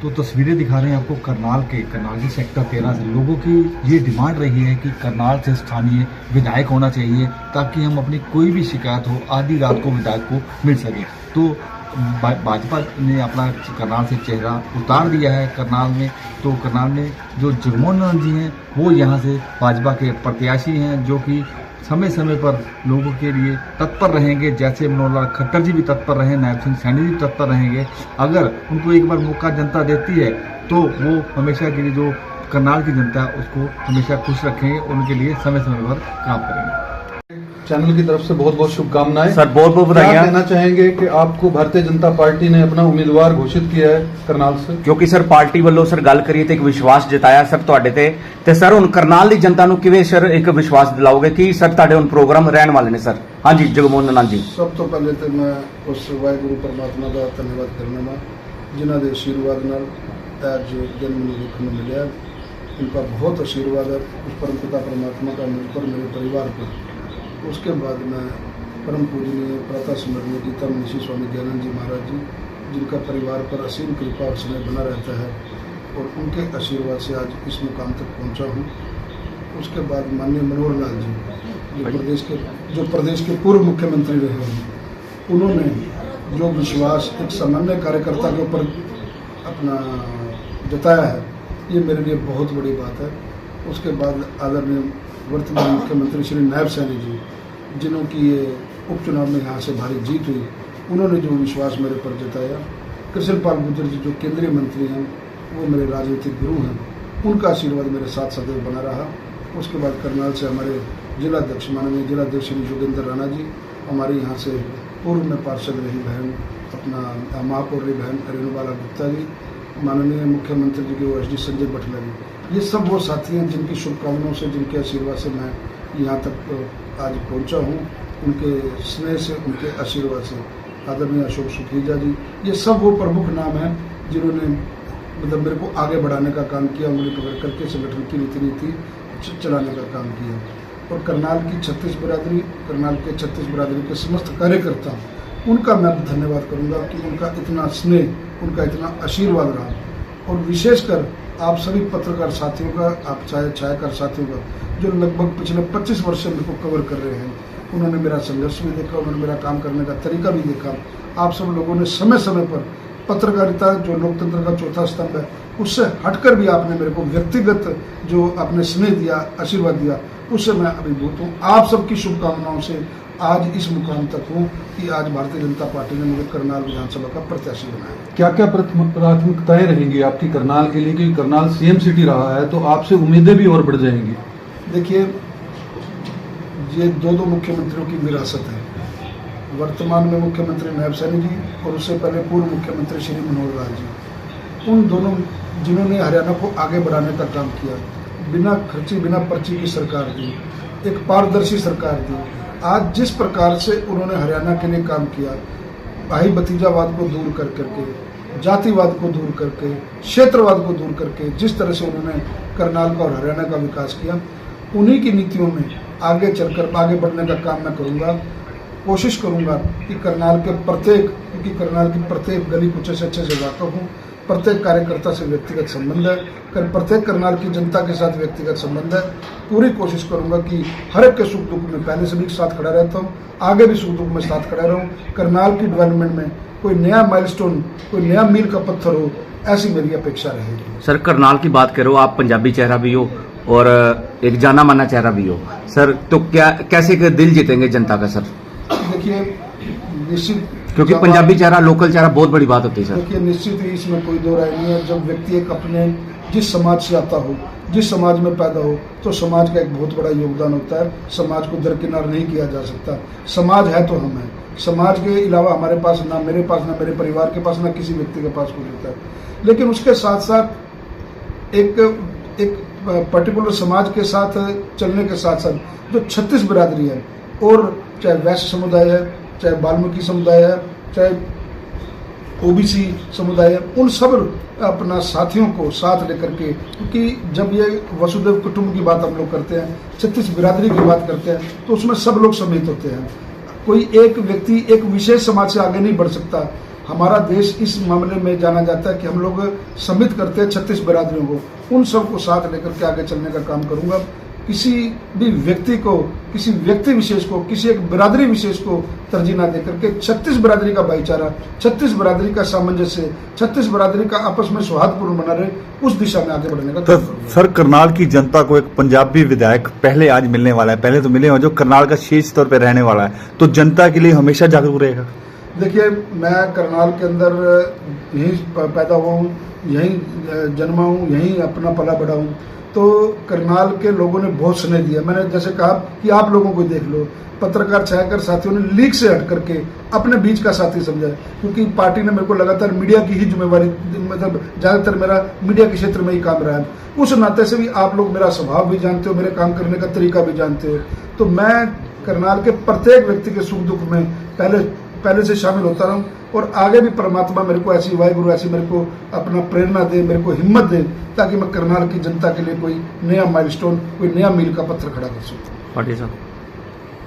तो तस्वीरें दिखा रहे हैं आपको करनाल की सेक्टर 13 से। लोगों की ये डिमांड रही है कि करनाल से स्थानीय विधायक होना चाहिए ताकि हम अपनी कोई भी शिकायत हो आधी रात को विधायक को मिल सके। तो भाजपा ने अपना करनाल से चेहरा उतार दिया है करनाल में। तो करनाल में जो जगमोहन लाल जी हैं वो यहाँ से भाजपा के प्रत्याशी हैं जो कि समय समय पर लोगों के लिए तत्पर रहेंगे। जैसे मनोहर लाल खट्टर जी भी तत्पर रहे, नायब सिंह सैनी जी भी तत्पर रहेंगे। अगर उनको एक बार मौका जनता देती है तो वो हमेशा के लिए जो करनाल की जनता है उसको हमेशा खुश रखेंगे, उनके लिए समय समय पर काम करेंगे। चैनल की तरफ से बहुत बहुत शुभकामनाएं सर। बहुत बहुत क्या बधाई। कहना चाहेंगे कि आपको भारतीय जनता पार्टी ने अपना उम्मीदवार घोषित किया है करनाल से? क्योंकि सर पार्टी ਵੱਲੋਂ सर गल करिए तो एक विश्वास जताया सर ਤੁਹਾਡੇ ਤੇ सर ਹੁਣ करनाल ਦੀ जनता ਨੂੰ ਕਿਵੇਂ सर एक विश्वास दिलाओगे कि सर ਤੁਹਾਡੇ ਹੁਣ प्रोग्राम ਰਹਿਣ वाले ने सर? हाँ जी जगमोहन लाल जी। सब तो पहले तो मैं उस वाहिगुरु परमात्मा का धन्यवाद करना जिन्हों के आशीर्वाद नाल आज जन्म देखने को मिले। उनका बहुत आशीर्वाद है उस परम पिता परमात्मा का मुझ पर, मेरे परिवार पर। उसके बाद मैं परम पूजनीय प्रातः स्मरणीय गीता मनीषी स्वामी दयानंद जी महाराज जी, जिनका परिवार पर असीम कृपा और स्नेह बना रहता है, और उनके आशीर्वाद से आज इस मुकाम तक पहुंचा हूं। उसके बाद माननीय मनोहर लाल जी जो प्रदेश के पूर्व मुख्यमंत्री रहे हैं, उन्होंने जो विश्वास एक सामान्य कार्यकर्ता के ऊपर अपना जताया है, ये मेरे लिए बहुत बड़ी बात है। उसके बाद आदरणीय वर्तमान मुख्यमंत्री श्री नायब सैनी जी, जिन्हों की ये उपचुनाव में यहाँ से भारी जीत हुई, उन्होंने जो विश्वास मेरे पर जताया। कृष्णपाल गुर्जर जी जो केंद्रीय मंत्री हैं, वो मेरे राजनीतिक गुरु हैं, उनका आशीर्वाद मेरे साथ सदैव बना रहा। उसके बाद करनाल से हमारे जिलाध्यक्ष माननीय जिलाध्यक्ष श्री योगेंद्र राणा जी, हमारे यहाँ से पूर्व में पार्षद रही बहन अपना महापौर रही बहन रेणुबाला गुप्ता जी, माननीय मुख्यमंत्री जी के OSD संजय बटला जी, ये सब वो साथी हैं जिनकी शुभकामनाओं से, जिनके आशीर्वाद से मैं यहाँ तक आज पहुँचा हूँ। उनके स्नेह से, उनके आशीर्वाद से। आदरणीय अशोक सुखीजा जी, ये सब वो प्रमुख नाम हैं जिन्होंने मतलब मेरे को आगे बढ़ाने का काम किया, उंगली पकड़ करके संगठन की नीति चलाने का काम किया। और करनाल की 36 बिरादरी, करनाल के 36 बिरादरी के समस्त कार्यकर्ता, उनका मैं धन्यवाद करूँगा कि उनका इतना स्नेह, उनका इतना आशीर्वाद रहा। और विशेषकर आप सभी पत्रकार साथियों का, आप चाहे छायाकार साथियों का, जो लगभग पिछले 25 वर्ष से मेरे को कवर कर रहे हैं, उन्होंने मेरा संघर्ष भी देखा, उन्होंने मेरा काम करने का तरीका भी देखा। आप सब लोगों ने समय समय पर पत्रकारिता जो लोकतंत्र का चौथा स्तंभ है, उससे हटकर भी आपने मेरे को व्यक्तिगत जो आपने स्नेह दिया, आशीर्वाद दिया, उससे मैं अभिभूत हूँ। आप सबकी शुभकामनाओं से आज इस मुकाम तक हूँ कि आज भारतीय जनता पार्टी ने मुझे करनाल विधानसभा का प्रत्याशी बनाया। क्या क्या प्राथमिकताएं रहेंगी आपकी करनाल के लिए, क्योंकि करनाल CM सिटी रहा है तो आपसे उम्मीदें भी और बढ़ जाएंगी? देखिए, ये दो मुख्यमंत्रियों की विरासत है। वर्तमान में मुख्यमंत्री नायब सैनी जी और उससे पहले पूर्व मुख्यमंत्री श्री मनोहर लाल जी, उन दोनों जिन्होंने हरियाणा को आगे बढ़ाने का काम किया, बिना खर्ची बिना पर्ची की सरकार दी, एक पारदर्शी सरकार दी। आज जिस प्रकार से उन्होंने हरियाणा के लिए काम किया, भाई भतीजावाद को दूर कर करके, जातिवाद को दूर करके, क्षेत्रवाद को दूर करके, जिस तरह से उन्होंने करनाल का और हरियाणा का विकास किया, उन्हीं की नीतियों में आगे चलकर आगे बढ़ने का काम मैं करूँगा। कोशिश करूँगा कि करनाल के प्रत्येक, क्योंकि करनाल की प्रत्येक गली कुचे से अच्छे से वाकफ हूँ, प्रत्येक कार्यकर्ता से व्यक्तिगत संबंध है, प्रत्येक करनाल की जनता के साथ व्यक्तिगत संबंध है। पूरी कोशिश करूंगा कि हर एक के सुख दुख में पहले से भी साथ खड़ा रहता हूं, आगे भी सुख दुख में साथ खड़ा रहूं। करनाल की डेवलपमेंट में कोई नया माइलस्टोन, कोई नया मील का पत्थर हो, ऐसी मेरी अपेक्षा रहेगी। सर करनाल की बात करो, आप पंजाबी चेहरा भी हो और एक जाना माना चेहरा भी हो सर, तो क्या कैसे के दिल जीतेंगे जनता का सर? देखिए, निश्चित, क्योंकि पंजाबी चेहरा, लोकल चेहरा बहुत बड़ी बात होती है सर। देखिए, निश्चित ही इसमें कोई दो राय नहीं है। जब व्यक्ति एक अपने जिस समाज से आता हो, जिस समाज में पैदा हो, तो समाज का एक बहुत बड़ा योगदान होता है। समाज को दरकिनार नहीं किया जा सकता। समाज है तो हम हैं। समाज के अलावा हमारे पास ना मेरे पास, ना मेरे परिवार के पास, ना किसी व्यक्ति के पास कुछ होता है। लेकिन उसके साथ साथ एक पर्टिकुलर समाज के साथ चलने के साथ साथ जो 36 बिरादरी है, और चाहे वैश्य समुदाय है, चाहे वाल्मीकि समुदाय है, चाहे OBC समुदाय है, उन सब अपना साथियों को साथ लेकर के, क्योंकि जब ये वसुदेव कुटुंब की बात हम लोग करते हैं, 36 बिरादरी की बात करते हैं, तो उसमें सब लोग सम्मिलित होते हैं। कोई एक व्यक्ति एक विशेष समाज से आगे नहीं बढ़ सकता। हमारा देश इस मामले में जाना जाता है कि हम लोग सम्मिलित करते हैं 36 बिरादरियों को, उन सबको साथ लेकर के आगे चलने का काम करूंगा। किसी भी व्यक्ति को, किसी व्यक्ति विशेष को, किसी एक बिरादरी विशेष को तरजीह ना देकर के 36 बिरादरी का भाईचारा, 36 बिरादरी का सामंजस्य, 36 बिरादरी का आपस में सौहार्दपूर्ण बना रहे, उस दिशा में आगे बढ़ने का तो काम करूंगा। सर, करनाल की जनता को एक पंजाबी विधायक पहले आज मिलने वाला है, पहले तो मिले हो, जो करनाल का शीर्ष तौर पर रहने वाला है, तो जनता के लिए हमेशा जागरूक रहेगा। देखिए, मैं करनाल के अंदर यहीं पैदा हुआ हूँ, यहीं जन्मा हूँ, यहीं अपना पला बढ़ा हूँ, तो करनाल के लोगों ने बहुत स्नेह दिया। मैंने जैसे कहा कि आप लोगों को देख लो, पत्रकार छायाकर साथियों ने लीक से हट करके अपने बीच का साथी समझा, क्योंकि पार्टी ने मेरे को लगातार मीडिया की ही जिम्मेवारी, मतलब ज़्यादातर मेरा मीडिया के क्षेत्र में ही काम रहा है। उस नाते से भी आप लोग मेरा स्वभाव भी जानते हो, मेरे काम करने का तरीका भी जानते हो, तो मैं करनाल के प्रत्येक व्यक्ति के सुख दुख में पहले से शामिल होता रहूं, और आगे भी परमात्मा मेरे को ऐसी, वाहिगुरु ऐसी मेरे को अपना प्रेरणा दे, मेरे को हिम्मत दे, ताकि मैं करनाल की जनता के लिए कोई नया माइलस्टोन, कोई नया मील का पत्थर खड़ा कर सकूं। पाटिल साहब,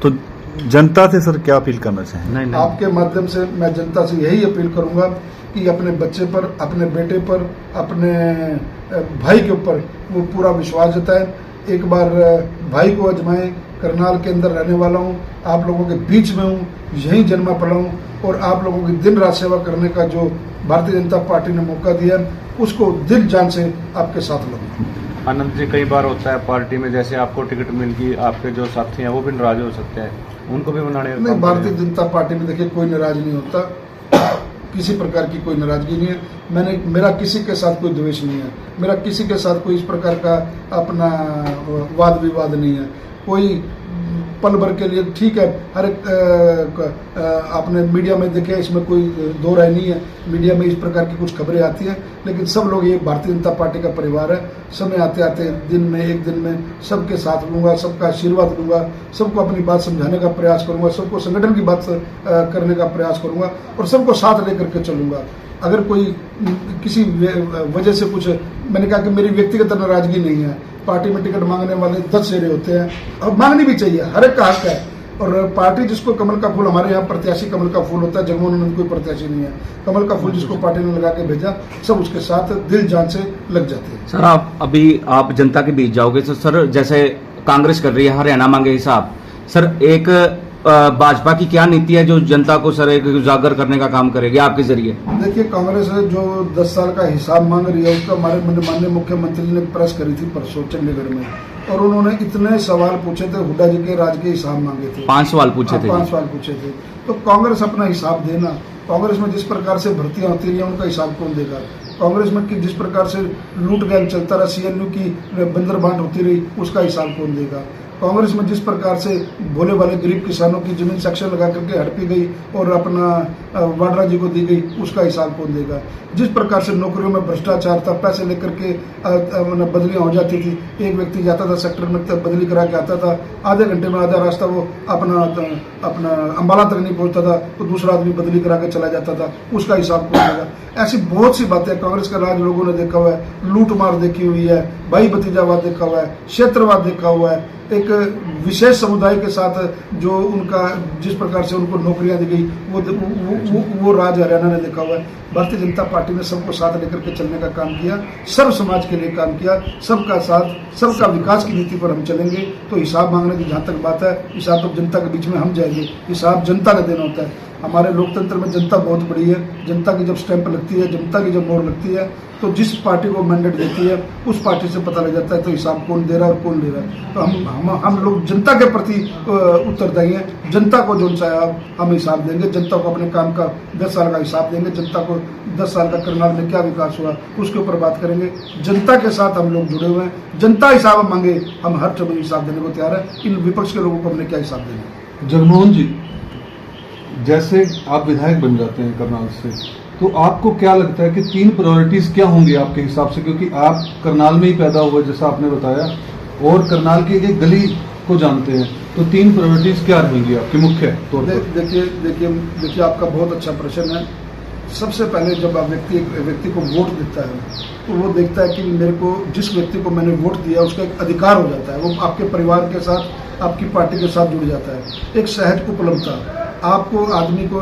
तो जनता से सर क्या अपील करना चाहें? नहीं आपके माध्यम से मैं जनता से यही अपील करूंगा कि अपने बच्चे पर, अपने बेटे पर, अपने भाई के ऊपर वो पूरा विश्वास जताएं। एक बार भाई को आजमाएं। करनाल के अंदर रहने वाला हूँ, आप लोगों के बीच में हूँ, यहीं जन्मा पला हूँ, और आप लोगों की दिन रात सेवा करने का जो भारतीय जनता पार्टी ने मौका दिया, उसको दिल जान से आपके साथ लूंगा। आनंद जी, कई बार होता है पार्टी में, जैसे आपको टिकट मिल गई, आपके जो साथी हैं वो भी नाराज हो सकते हैं, उनको भी मनाने नहीं, भारतीय जनता पार्टी में देखिए कोई नाराज नहीं होता, किसी प्रकार की कोई नाराजगी नहीं है। मेरा किसी के साथ कोई द्वेष नहीं है, मेरा किसी के साथ कोई इस प्रकार का अपना वाद विवाद नहीं है। कोई पल भर के लिए ठीक है, हर एक आपने मीडिया में देखे, इसमें कोई दो राय नहीं है, मीडिया में इस प्रकार की कुछ खबरें आती हैं, लेकिन सब लोग ये भारतीय जनता पार्टी का परिवार है। समय आते आते एक दिन में सबके साथ लूंगा, सबका आशीर्वाद लूंगा, सबको अपनी बात समझाने का प्रयास करूंगा, सबको संगठन की बात करने का प्रयास करूंगा, और सबको साथ लेकर के चलूंगा। अगर कोई किसी वजह से कुछ, मैंने कहा कि मेरी व्यक्तिगत नाराजगी नहीं है, पार्टी में टिकट मांगने वाले 10 चेहरे होते हैं, और मांगनी भी चाहिए, हर एक का हक है, और पार्टी जिसको कमल का फूल, हमारे यहाँ प्रत्याशी कमल का फूल होता है, जगमोहन आनंद कोई प्रत्याशी नहीं है, कमल का फूल जिसको पार्टी ने लगा के भेजा, सब उसके साथ दिल जान से लग जाते हैं। सर, आप जनता के बीच जाओगे तो सर, जैसे कांग्रेस कर रही है हरियाणा मांगे हिसाब, सर एक भाजपा की क्या नीति है जो जनता को सर एक उजागर करने का काम करेगी आपके जरिए? देखिए, कांग्रेस जो 10 साल का हिसाब मांग रही है, उसका हमारे माननीय मुख्यमंत्री ने प्रेस करी थी परसों चंडीगढ़ में, और उन्होंने इतने सवाल पूछे थे, हुड्डा जी के राज के हिसाब मांगे थे, 5 सवाल पूछे थे। 5 सवाल पूछे थे। तो कांग्रेस अपना हिसाब देना, कांग्रेस में जिस प्रकार से भर्तियां होती रही उनका हिसाब कौन देगा? कांग्रेस में जिस प्रकार से लूट गैंग चलता रहा, CNU की बंदर बांट होती रही, उसका हिसाब कौन देगा? कांग्रेस में जिस प्रकार से भोले वाले गरीब किसानों की जमीन सेक्शन लगा करके हड़पी गई और अपना वाड्रा जी को दी गई, उसका हिसाब कौन देगा? जिस प्रकार से नौकरियों में भ्रष्टाचार था, पैसे लेकर के बदलियां हो जाती थी, एक व्यक्ति जाता था सेक्टर में बदली करा के आता था, आधे घंटे में आधा रास्ता वो अपना अम्बाला तक नहीं पहुंचता था, तो दूसरा आदमी बदली करा के चला जाता था, उसका हिसाब कौन देगा? ऐसी बहुत सी बातें कांग्रेस का राज लोगों ने देखा हुआ है, लूट मार देखी हुई है, भाई भतीजावाद देखा हुआ है, क्षेत्रवाद देखा हुआ है, एक विशेष समुदाय के साथ जो उनका जिस प्रकार से उनको नौकरियां दी गई, वो राज हरियाणा ने देखा हुआ है। भारतीय जनता पार्टी ने सबको साथ लेकर के चलने का काम किया, सर्व समाज के लिए काम किया, सबका साथ, सबका विकास की नीति पर हम चलेंगे। तो हिसाब मांगने की जहाँ तक बात है, हिसाब तो जनता के बीच में हम जाएंगे, हिसाब जनता का देना होता है। हमारे लोकतंत्र में जनता बहुत बड़ी है, जनता की जब स्टैंप लगती है, जनता की जब मोहर लगती है, तो जिस पार्टी को मैंडेट देती है उस पार्टी से पता लग जाता है तो हिसाब कौन दे रहा है और कौन ले रहा है। तो हम लोग जनता के प्रति उत्तरदायी हैं, जनता को जो चाहे हम हिसाब देंगे, जनता को अपने काम का 10 साल का हिसाब देंगे, जनता को 10 साल का करनाल में क्या विकास हुआ उसके ऊपर बात करेंगे। जनता के साथ हम लोग जुड़े हुए हैं, जनता हिसाब मांगे, हम हर समय हिसाब देने को तैयार है। इन विपक्ष के लोगों को हमने क्या हिसाब देना? जगमोहन जी, जैसे आप विधायक बन जाते हैं करनाल से, तो आपको क्या लगता है कि 3 प्रायोरिटीज क्या होंगी आपके हिसाब से? क्योंकि आप करनाल में ही पैदा हुए जैसा आपने बताया, और करनाल की एक गली को जानते हैं, तो 3 प्रायोरिटीज क्या रहेंगी आपकी मुख्य तौर पर? देखिए आपका बहुत अच्छा प्रश्न है। सबसे पहले जब आप व्यक्ति को वोट देता है तो वो देखता है कि मेरे को जिस व्यक्ति को मैंने वोट दिया उसका एक अधिकार हो जाता है, वो आपके परिवार के साथ, आपकी पार्टी के साथ जुड़ जाता है। एक सहज उपलब्धता, आपको आदमी को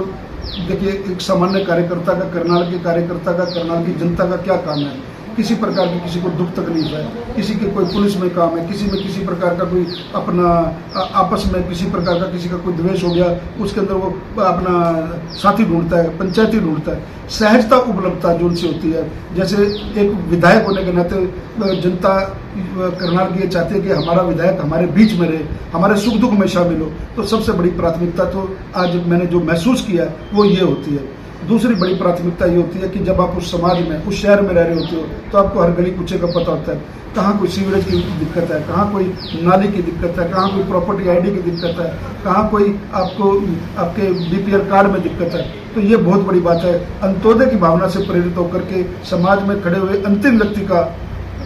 देखिए, एक सामान्य कार्यकर्ता का, करनाल के कार्यकर्ता का, करनाल की जनता का क्या काम है? किसी प्रकार की किसी को दुख तकलीफ है, किसी के कोई पुलिस में काम है, किसी में किसी प्रकार का कोई अपना आपस में किसी प्रकार का किसी का कोई द्वेष हो गया, उसके अंदर वो अपना साथी ढूंढता है, पंचायती ढूंढता है। सहजता उपलब्धता जो उनसे होती है, जैसे एक विधायक होने के नाते जनता करनाल की ये चाहती है कि हमारा विधायक हमारे बीच में रहे, हमारे सुख दुख में शामिल हो। तो सबसे बड़ी प्राथमिकता तो आज मैंने जो महसूस किया वो ये होती है। दूसरी बड़ी प्राथमिकता ये होती है कि जब आप उस समाज में, उस शहर में रह रहे होते हो, तो आपको हर गली कूचे का पता होता है, कहाँ कोई सीवरेज की दिक्कत है, कहाँ कोई नाली की दिक्कत है, कहाँ कोई प्रॉपर्टी आईडी की दिक्कत है, कहाँ कोई आपको आपके बीपीएल कार्ड में दिक्कत है। तो ये बहुत बड़ी बात है। अंत्योदय की भावना से प्रेरित होकर के समाज में खड़े हुए अंतिम व्यक्ति का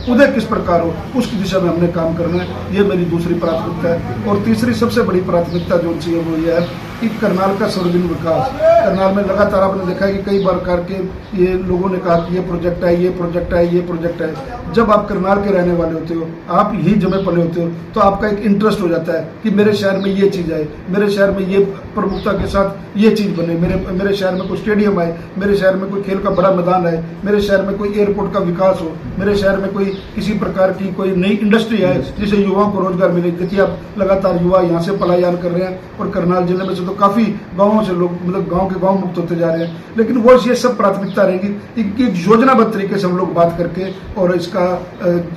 उदय किस प्रकार हो, उसकी दिशा में हमने काम करना है। ये मेरी दूसरी प्राथमिकता है। और तीसरी सबसे बड़ी प्राथमिकता जो चाहिए वो ये है कि करनाल का सर्वांगीण विकास। करनाल में लगातार आपने देखा है कि कई बार करके ये लोगों ने कहा कि ये प्रोजेक्ट है, ये प्रोजेक्ट है, ये प्रोजेक्ट है। जब आप करनाल के रहने वाले होते हो, आप यही जमे पले होते हो, तो आपका एक इंटरेस्ट हो जाता है कि मेरे शहर में ये चीज़ आए, मेरे शहर में ये प्रमुखता के साथ ये चीज़ बने, मेरे शहर में कोई स्टेडियम आए, मेरे शहर में कोई खेल का बड़ा मैदान आए, मेरे शहर में कोई एयरपोर्ट का विकास हो, मेरे शहर में कोई किसी प्रकार की कोई नई इंडस्ट्री आए जिससे युवाओं को रोजगार मिले। देखिए, आप लगातार युवा यहाँ से पलायन कर रहे हैं और करनाल जिले में से तो काफ़ी गाँवों से लोग, मतलब गाँव के गाँव मुक्त होते जा रहे हैं। लेकिन वो ये सब प्राथमिकता रहेगी, इनकी योजनाबद्ध तरीके से हम लोग बात करके और इसका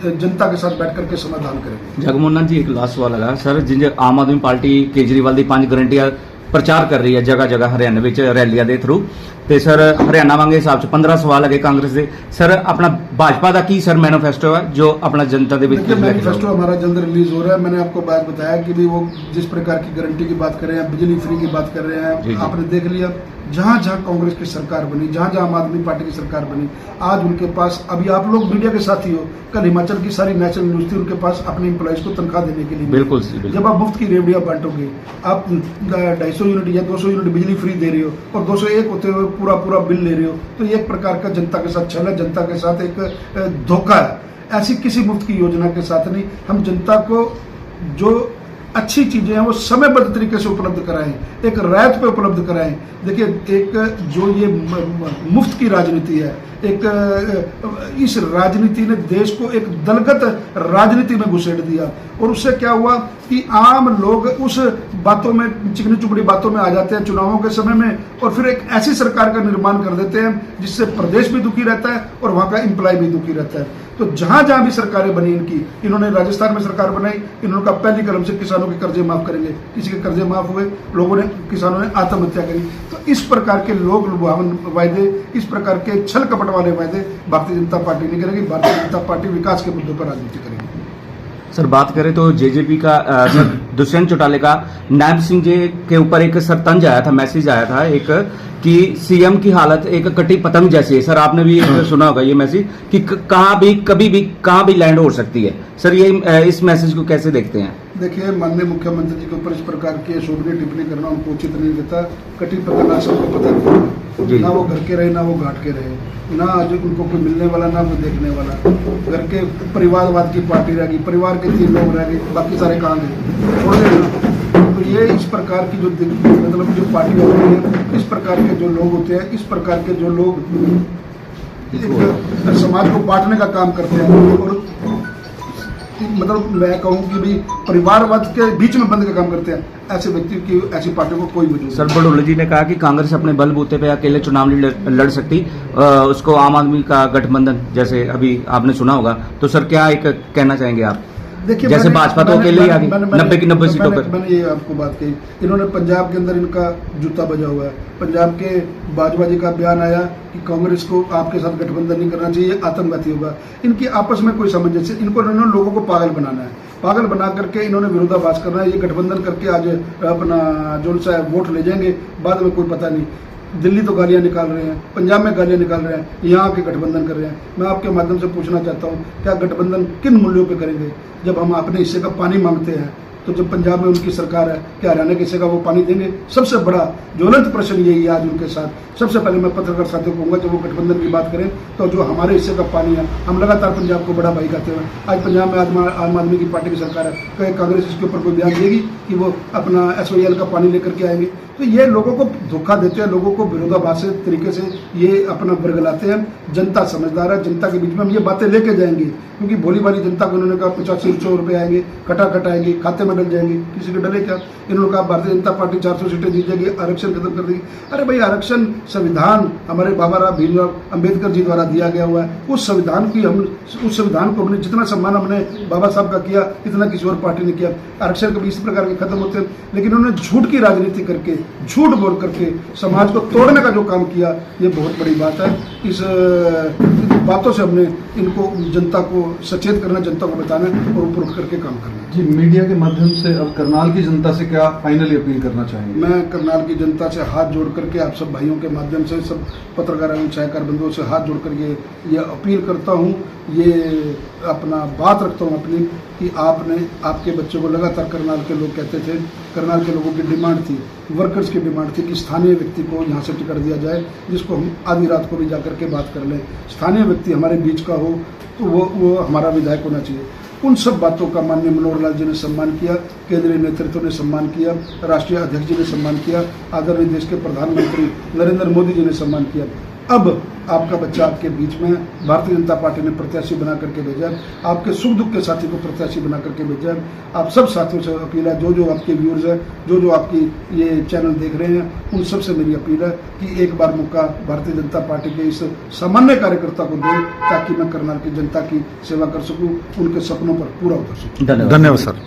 जनता के साथ बैठ करके समाधान करेंगे। जगमोहन लाल जी, एक लास्ट सवाल है सर, जिन्हें आम आदमी पार्टी केजरीवाल दी 5 गारंटियां प्रचार कर रही है जगह जगह हरियाणा विच रैलियां दे थ्रू, ਤੇ ਸਰ ਹਰਿਆਣਾ ਵਾਂਗੇ ਹਿਸਾਬ ਚ 15 ਸਵਾਲ ਹੈਗੇ ਕਾਂਗਰਸ ਦੇ। ਸਰ ਆਪਣਾ भाजपा ਦਾ ਕੀ ਸਰ मैनिफेस्टो है जो अपना जनता ਦੇ ਵਿੱਚ? मैनिफेस्टो हमारा जल्द रिलीज हो रहा है। मैंने आपको बात बताया कि भी वो जिस प्रकार की गारंटी की बात कर रहे हैं, बिजली फ्री की बात कर रहे हैं, आपने देख लिया जहाँ जहाँ कांग्रेस की सरकार बनी, जहाँ जहाँ आम आदमी पार्टी की सरकार बनी, आज उनके पास, अभी आप लोग मीडिया के साथ ही हो, कल हिमाचल की सारी नेशनल न्यूज थी, उनके पास अपने एम्प्लॉइज को तनख्वाह देने के लिए। बिल्कुल। जब आप मुफ्त की रेवड़ियाँ बांटोगे, आप 250 यूनिट या 200 यूनिट बिजली फ्री दे रहे हो और 201 होते हुए पूरा पूरा बिल ले रहे हो, तो ये एक प्रकार का जनता के साथ छल है, जनता के साथ एक धोखा है। ऐसी किसी मुफ्त की योजना के साथ नहीं, हम जनता को जो अच्छी चीजें हैं वो समयबद्ध तरीके से उपलब्ध कराएं, एक रैत पे उपलब्ध कराएं। देखिए, एक जो ये मुफ्त की राजनीति है, एक इस राजनीति ने देश को एक दलगत राजनीति में घुसेड़ दिया और उससे क्या हुआ कि आम लोग उस बातों में, चिकनी चुपड़ी बातों में आ जाते हैं चुनावों के समय में, और फिर एक ऐसी सरकार का निर्माण कर देते हैं जिससे प्रदेश भी दुखी रहता है और वहाँ का एम्प्लॉय भी दुखी रहता है। तो जहां जहां भी सरकारें बनी इनकी, इन्होंने राजस्थान में सरकार बनाई, इन्होंने कहा पहली कदम से किसानों के कर्जे माफ करेंगे, किसी के कर्जे माफ हुए, लोगों ने, किसानों ने आत्महत्या करी। तो इस प्रकार के लोग लुभावन वायदे, इस प्रकार के छल कपट वाले वायदे भारतीय जनता पार्टी नहीं करेगी। भारतीय जनता पार्टी विकास के मुद्दों पर राजनीति करेगी। सर बात करें तो जेजेपी का सर दुष्यंत चौटाला का नायब सिंह जी के ऊपर एक सर तंज आया था, मैसेज आया था एक कि सीएम की हालत एक कटी पतंग जैसी है। सर आपने भी सुना होगा ये मैसेज कि कहाँ भी कभी भी कहाँ भी लैंड हो सकती है। सर ये इस मैसेज को कैसे देखते हैं? देखिए, माननीय मुख्यमंत्री जी के ऊपर इस प्रकार की शोभनीय टिप्पणी करना उनको उचित नहीं देता। कटी पतंग आशा को पता नहीं, ना वो घर के रहे ना वो घाट के रहे, ना आज उनको कोई मिलने वाला ना वो देखने वाला। घर के परिवारवाद की पार्टी रहेगी, परिवार के 3 लोग रह गए, बाकी सारे कहाँ गए, छोड़ देना। तो ये इस प्रकार की जो मतलब जो पार्टी होती है, इस प्रकार के जो लोग होते हैं, इस प्रकार के जो लोग समाज को बांटने का काम करते हैं और मतलब मैं कहूँ कि भी परिवारवाद के बीच में बंद का काम करते हैं, ऐसे व्यक्ति की, ऐसी पार्टी को कोई वजूद। सर बड़ोले जी ने कहा कि कांग्रेस अपने बलबूते पे अकेले चुनाव नहीं लड़ सकती, उसको आम आदमी का गठबंधन जैसे अभी आपने सुना होगा। तो सर क्या एक कहना चाहेंगे आप? देखिए, जैसे भाजपा तो अकेले ही आ गई 90 की 90 सीटों पर। मैंने ये आपको बात कही, इन्होंने पंजाब के अंदर इनका जूता बजा हुआ है। पंजाब के बाजवा जी का बयान आया कि कांग्रेस को आपके साथ गठबंधन नहीं करना चाहिए, आतंकवादी होगा। इनकी आपस में कोई सामंजस्य, इनको इन्होंने लोगों को पागल बनाना है, पागल बना करके इन्होंने विरोधाभास करना है। ये गठबंधन करके आज अपना जो सा वोट ले जाएंगे, बाद में कोई पता नहीं। दिल्ली तो गालियां निकाल रहे हैं, पंजाब में गालियां निकाल रहे हैं, यहाँ के गठबंधन कर रहे हैं। मैं आपके माध्यम से पूछना चाहता हूँ, क्या गठबंधन किन मूल्यों पे करेंगे? जब हम अपने हिस्से का पानी मांगते हैं, तो जब पंजाब में उनकी सरकार है, क्या हरियाणा के हिस्से का वो पानी देंगे? सबसे बड़ा ज्वलंत प्रश्न यही है आज उनके साथ। सबसे पहले मैं पत्रकार साथियों को कहूँगा, जब वो गठबंधन की बात करें तो जो हमारे हिस्से का पानी है, हम लगातार पंजाब को बड़ा भाई कहते हैं। आज पंजाब में आम आदमी की पार्टी की सरकार है, क्या कांग्रेस इसके ऊपर कोई बयान देगी कि वो अपना SYL का पानी लेकर के आएंगे? तो ये लोगों को धोखा देते हैं, लोगों को विरोधाभास तरीके से ये अपना बरगलाते हैं। जनता समझदार है, जनता के बीच में हम ये बातें लेके जाएंगे, क्योंकि भोली भाली जनता को इन्होंने कहा 85-100 रुपये आएंगे, खटाखट आएंगे, खाते में डल जाएंगे, किसी के डले क्या। इन्होंने कहा भारतीय जनता पार्टी 400 सीटें जीत जाएगी, आरक्षण खत्म कर देगी। अरे भाई, आरक्षण संविधान हमारे बाबा भीमराव अम्बेडकर जी द्वारा दिया गया हुआ है। उस संविधान को हमने जितना सम्मान हमने बाबा साहब का किया, इतना किसी और पार्टी ने किया। आरक्षण कभी इस प्रकार के खत्म होते हैं, लेकिन उन्होंने झूठ की राजनीति करके, झूठ बोल करके समाज को तोड़ने का जो काम किया, ये बहुत बड़ी बात है। इस बातों से हमने इनको जनता को सचेत करना, जनता को बताना और ऊपर उठ करके काम करना। जी, मीडिया के माध्यम से अब करनाल की जनता से क्या फाइनली अपील करना चाहेंगे? मैं करनाल की जनता से हाथ जोड़ करके, आप सब भाइयों के माध्यम से, सब पत्रकार एवं छायाकार बंधुओं से हाथ जोड़ करके ये अपील करता हूँ, ये अपना बात रखता हूँ अपनी, कि आपने आपके बच्चों को लगातार करनाल के लोग कहते थे, करनाल के लोगों की डिमांड थी, वर्कर्स की डिमांड थी कि स्थानीय व्यक्ति को यहाँ से टिकट दिया जाए, जिसको हम आधी रात को भी जा करके बात कर लें। स्थानीय व्यक्ति हमारे बीच का हो तो वो हमारा विधायक होना चाहिए। उन सब बातों का माननीय मनोहर लाल जी ने सम्मान किया, केंद्रीय नेतृत्व ने सम्मान किया, राष्ट्रीय अध्यक्ष जी ने सम्मान किया, आदरणीय देश के प्रधानमंत्री नरेंद्र मोदी जी ने सम्मान किया। अब आपका बच्चा आपके बीच में, भारतीय जनता पार्टी ने प्रत्याशी बना करके भेजा, आपके सुख दुख के साथी को प्रत्याशी बना करके भेजा। आप सब साथियों से अपील है, जो आपके व्यूअर्स हैं, जो आपकी ये चैनल देख रहे हैं, उन सब से मेरी अपील है कि एक बार मौका भारतीय जनता पार्टी के इस सामान्य कार्यकर्ता को दें, ताकि मैं करनाल की जनता की सेवा कर सकूं, उनके सपनों पर पूरा उतर सकूं। धन्यवाद सर।